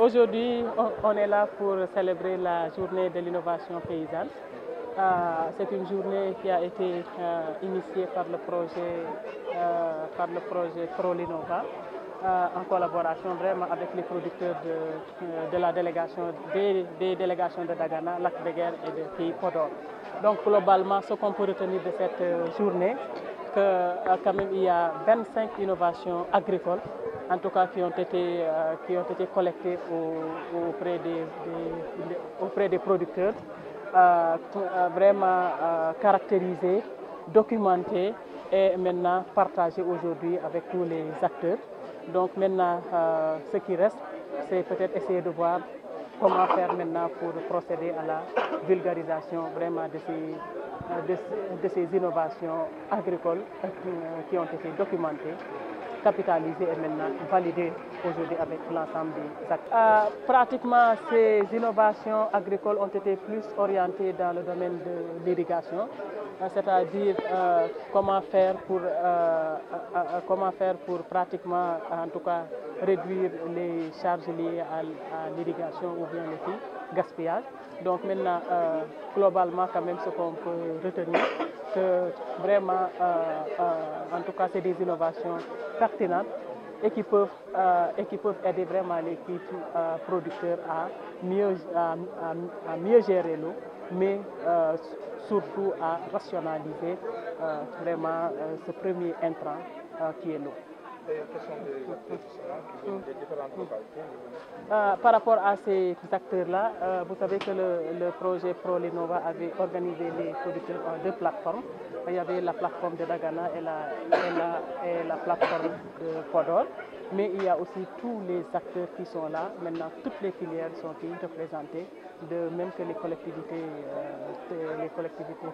Aujourd'hui, on est là pour célébrer la journée de l'innovation paysanne. C'est une journée qui a été initiée par le projet ProLinova, en collaboration vraiment avec les producteurs de la délégation, des délégations de Dagana, Lac-de-Guiers et de Pays Podor. Donc globalement, ce qu'on peut retenir de cette journée, que quand même il y a 25 innovations agricoles, en tout cas qui ont été collectées auprès des producteurs, vraiment caractérisées, documentées et maintenant partagées aujourd'hui avec tous les acteurs. Donc maintenant, ce qui reste, c'est peut-être essayer de voir comment faire maintenant pour procéder à la vulgarisation vraiment de ces innovations agricoles qui ont été documentées, capitalisées et maintenant validées aujourd'hui avec l'ensemble des acteurs. Pratiquement, ces innovations agricoles ont été plus orientées dans le domaine de l'irrigation, c'est-à-dire comment faire pour pratiquement, en tout cas, réduire les charges liées à l'irrigation ou bien le gaspillage. Donc maintenant, globalement, quand même, ce qu'on peut retenir, que vraiment, en tout cas, c'est des innovations pertinentes et qui peuvent aider vraiment les petits producteurs à mieux gérer l'eau, mais surtout à rationaliser vraiment ce premier intrant qui est l'eau. Quelles sont les différentes localités? Par rapport à ces acteurs-là, vous savez que le projet ProLinova avait organisé les producteurs en deux plateformes. Il y avait la plateforme de Dagana et la plateforme de Podor. Mais il y a aussi tous les acteurs qui sont là. Maintenant, toutes les filières sont représentées, de même que les collectivités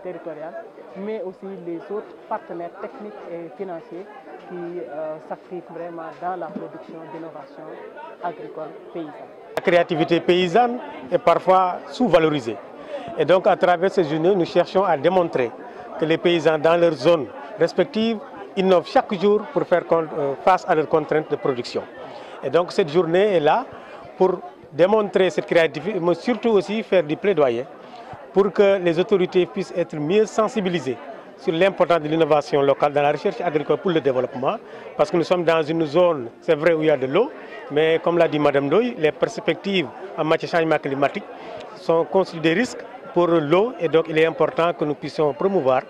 territoriales, mais aussi les autres partenaires techniques et financiers qui s'activent vraiment dans la production d'innovation agricole paysanne. La créativité paysanne est parfois sous-valorisée. Et donc, à travers ces journées, nous cherchons à démontrer que les paysans dans leurs zones respectives innovent chaque jour pour faire face à leurs contraintes de production. Et donc, cette journée est là pour démontrer cette créativité, mais surtout aussi faire du plaidoyer pour que les autorités puissent être mieux sensibilisées sur l'importance de l'innovation locale dans la recherche agricole pour le développement, parce que nous sommes dans une zone, c'est vrai, où il y a de l'eau, mais comme l'a dit Mme Ndoye, les perspectives en matière de changement climatique constituent des risques pour l'eau, et donc il est important que nous puissions promouvoir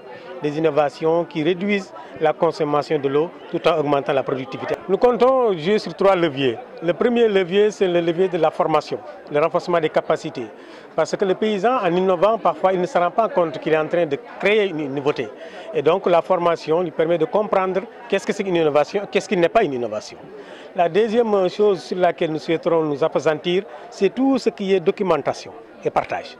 des innovations qui réduisent la consommation de l'eau tout en augmentant la productivité. Nous comptons jouer sur 3 leviers. Le premier levier, c'est le levier de la formation, le renforcement des capacités. Parce que le paysan, en innovant, parfois, il ne se rend pas compte qu'il est en train de créer une nouveauté. Et donc, la formation lui permet de comprendre qu'est-ce que c'est une innovation, qu'est-ce qui n'est pas une innovation. La deuxième chose sur laquelle nous souhaiterons nous appesantir, c'est tout ce qui est documentation et partage.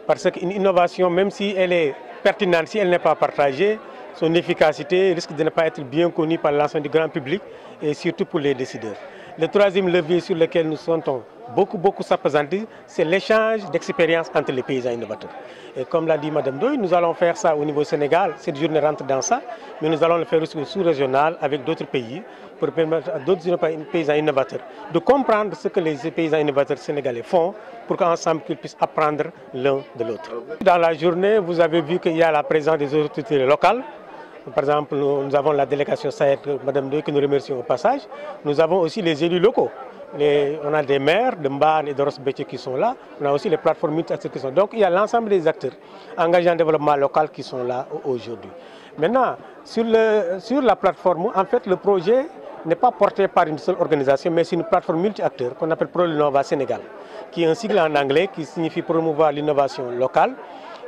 Parce qu'une innovation, même si elle est pertinente, si elle n'est pas partagée, son efficacité risque de ne pas être bien connue par l'ensemble du grand public et surtout pour les décideurs. Le troisième levier sur lequel nous sentons beaucoup s'appesantir, c'est l'échange d'expériences entre les paysans innovateurs. Et comme l'a dit Mme Ndoye, nous allons faire ça au niveau Sénégal, cette journée rentre dans ça, mais nous allons le faire aussi au sous-régional avec d'autres pays pour permettre à d'autres paysans innovateurs de comprendre ce que les paysans innovateurs sénégalais font pour qu'ensemble ils puissent apprendre l'un de l'autre. Dans la journée, vous avez vu qu'il y a la présence des autorités locales. Par exemple, nous avons la délégation Sahel, Mme Ndoye, que nous remercions au passage. Nous avons aussi les élus locaux. On a des maires de Mbane et de Ross-Bétier qui sont là. On a aussi les plateformes multi-acteurs qui sont là. Donc, il y a l'ensemble des acteurs engagés en développement local qui sont là aujourd'hui. Maintenant, sur la plateforme, en fait, le projet n'est pas porté par une seule organisation, mais c'est une plateforme multi-acteurs qu'on appelle ProLinova Sénégal, qui est un sigle en anglais qui signifie promouvoir l'innovation locale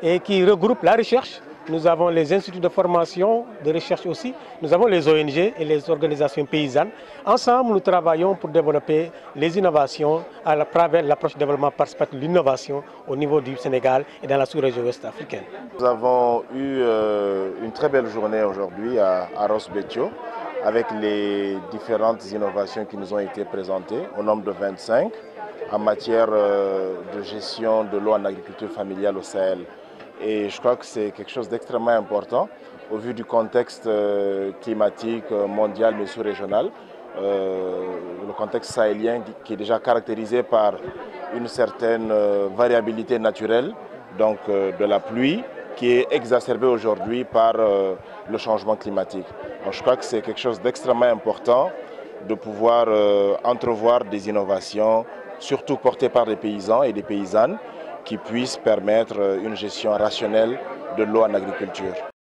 et qui regroupe la recherche. Nous avons les instituts de formation, de recherche aussi. Nous avons les ONG et les organisations paysannes. Ensemble, nous travaillons pour développer les innovations à travers l'approche de développement participatif de l'innovation au niveau du Sénégal et dans la sous-région ouest africaine. Nous avons eu une très belle journée aujourd'hui à Ross-Bétier avec les différentes innovations qui nous ont été présentées, au nombre de 25, en matière de gestion de l'eau en agriculture familiale au Sahel. Et je crois que c'est quelque chose d'extrêmement important au vu du contexte climatique mondial mais sous-régional, le contexte sahélien qui est déjà caractérisé par une certaine variabilité naturelle, donc de la pluie, qui est exacerbée aujourd'hui par le changement climatique. Donc, je crois que c'est quelque chose d'extrêmement important de pouvoir entrevoir des innovations, surtout portées par des paysans et des paysannes, qui puissent permettre une gestion rationnelle de l'eau en agriculture.